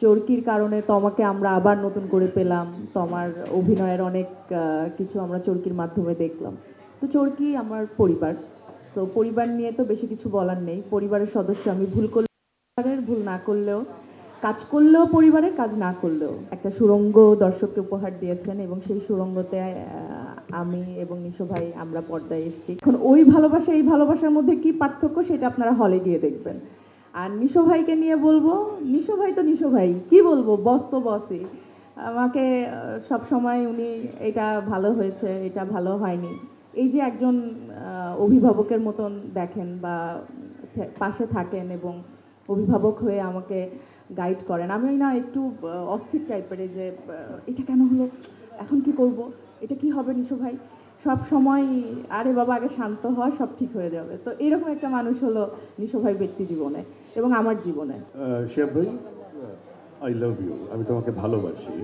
চরকির কারণে তমাকে আমরা আবার নতুন করে পেলাম, তমার অভিনয়ের অনেক কিছু আমরা চরকির মাধ্যমে দেখলাম। তো চরকি আমার পরিবার, তো পরিবার নিয়ে তো বেশি কিছু বলার নেই। পরিবারের সদস্য, আমি ভুল করলে পরিবারের, ভুল না করলেও, কাজ করলেও পরিবারের, কাজ না করলেও একটা সুড়ঙ্গ দর্শককে উপহার দিয়েছেন, এবং সেই সুড়ঙ্গতে আমি এবং নিশো ভাই আমরা পর্দায় এসেছি। এখন ওই ভালোবাসা এই ভালোবাসার মধ্যে কি পার্থক্য সেটা আপনারা হলে গিয়ে দেখবেন। আর নিশো ভাইকে নিয়ে বলবো, নিশো ভাই তো নিশো ভাই, কি বলবো, বস তো বসই। আমাকে সব সময় উনি এটা ভালো হয়েছে, এটা ভালো হয়নি, এই যে একজন অভিভাবকের মতন দেখেন বা পাশে থাকেন এবং অভিভাবক হয়ে আমাকে গাইড করেন। আমি না একটু অস্থির টাইপের, যে এটা কেন হলো, এখন কি করব, এটা কি হবে নিশো ভাই, সব সময় আরে বাবা আগে শান্ত হয়, সব ঠিক হয়ে যাবে। তো এরকম একটা মানুষ হলো নিশো ভাই ব্যক্তি জীবনে এবং আমার জীবনে। শিহাব ভাই, আই লাভ ইউ, আমি তোমাকে ভালোবাসি।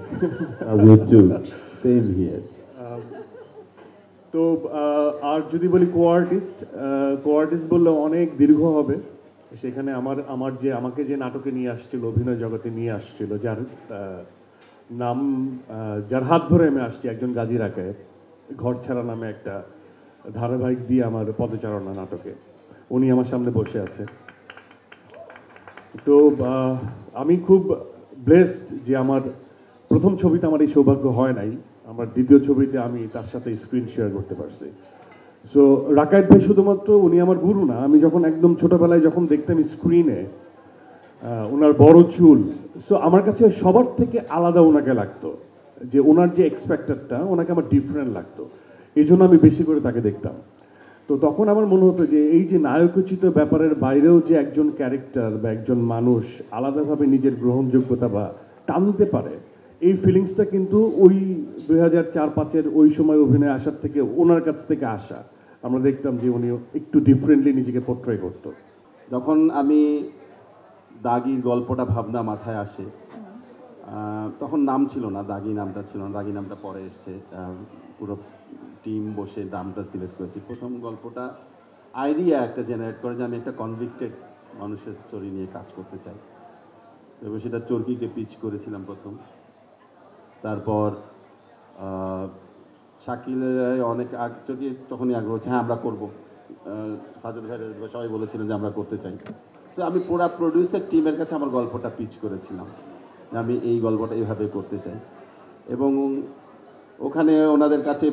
Same here. তো আর যদি বলি কোয়ার্টিস্ট বললে অনেক দীর্ঘ হবে। সেখানে আমার যে আমাকে যে নাটকে নিয়ে আসছিল, অভিনয় জগতে নিয়ে আসছিল, যার নাম, যার হাত ধরে আমি আসছি, একজন গাজী রাকায়েত, ঘর ছাড়া নামে একটা ধারাবাহিক দিয়ে আমার পদচারণা নাটকে, উনি আমার সামনে বসে আছে। তো আমি খুব ব্লেসড যে আমার প্রথম ছবিতে আমার এই সৌভাগ্য হয় নাই, আমার দ্বিতীয় ছবিতে আমি তার সাথে স্ক্রিন শেয়ার করতে পারছি। সো রাকায়েত ভাই শুধুমাত্র উনি আমার গুরু না, আমি যখন একদম ছোটবেলায় যখন দেখতাম স্ক্রিনে ওনার বড় চুল, সো আমার কাছে সবার থেকে আলাদা ওনাকে লাগতো, যে ওনার যে এক্সপেক্টেডটা ওনাকে আমার ডিফারেন্ট লাগতো, এই জন্য আমি বেশি করে তাকে দেখতাম। তো তখন আমার মনে হতো যে এই যে নায়কোচিত ব্যাপারের বাইরেও যে একজন ক্যারেক্টার বা একজন মানুষ আলাদাভাবে নিজের গ্রহণযোগ্যতা বা টানতে পারে, এই ফিলিংসটা কিন্তু ওই 2004-05 ওই সময় অভিনয়ে আসার থেকে, ওনার কাছ থেকে আসা। আমরা দেখতাম যে উনি একটু ডিফারেন্টলি নিজেকে পোর্ট্রে করতো। যখন আমি দাগির গল্পটা ভাবনা মাথায় আসে, তখন নাম ছিল না, দাগি নামটা ছিল না, দাগি নামটা পরে এসছে। পুরো টিম বসে নামটা সিলেক্ট করেছি। প্রথম গল্পটা আইডিয়া একটা জেনারেট করে যে আমি একটা কনভিক্টেড মানুষের স্টোরি নিয়ে কাজ করতে চাই, এবং সেটা চরকিকে পিচ করেছিলাম প্রথম। তারপর শাকিলের অনেক চরকি তখনই আগ্রহ হচ্ছে, হ্যাঁ আমরা করবো, সাজুদ ভাই সবাই বলেছিলেন যে আমরা করতে চাই। তো আমি পুরো প্রডিউসার টিমের কাছে আমার গল্পটা পিচ করেছিলাম, আমি এই গল্পটা এইভাবে করতে চাই, এবং ওখানে ওনাদের কাছে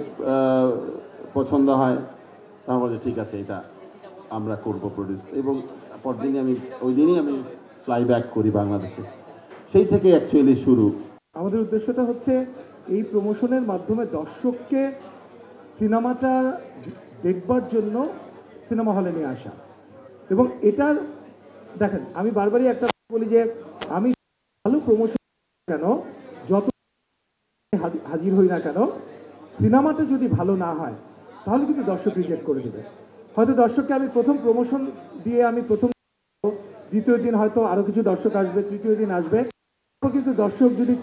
পছন্দ হয়, তারা বলে ঠিক আছে এটা আমরা করব প্রডিউস। এবং পরদিনই আমি, ওই দিনই আমি ফ্লাই ব্যাক করি বাংলাদেশে। সেই থেকে অ্যাকচুয়ালি শুরু। আমাদের উদ্দেশ্যটা হচ্ছে এই প্রমোশনের মাধ্যমে দর্শককে সিনেমাটা দেখবার জন্য সিনেমা হলে নিয়ে আসা। এবং এটার দেখেন, আমি বারবারই একটা বলি যে আমি ভালো প্রমোশন কেন, যত হাজির হই না কেন, সিনেমাটা যদি ভালো না হয় তাহলে কিন্তু দর্শক রিজেক্ট করে দেবে। হয়তো দর্শককে আমি প্রথম প্রমোশন দিয়ে আমি প্রথম, দ্বিতীয় দিন হয়তো আরো কিছু দর্শক আসবে, তৃতীয় দিন আসবে, কিন্তু দর্শক যদি,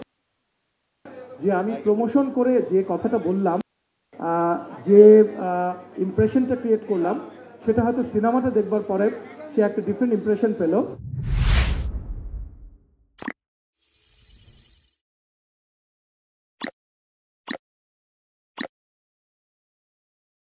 যে আমি প্রমোশন করে যে কথাটা বললাম, যে ইমপ্রেশনটা ক্রিয়েট করলাম, সেটা হয়তো সিনেমাটা দেখবার পরে সে একটা ডিফারেন্ট ইমপ্রেশন পেল।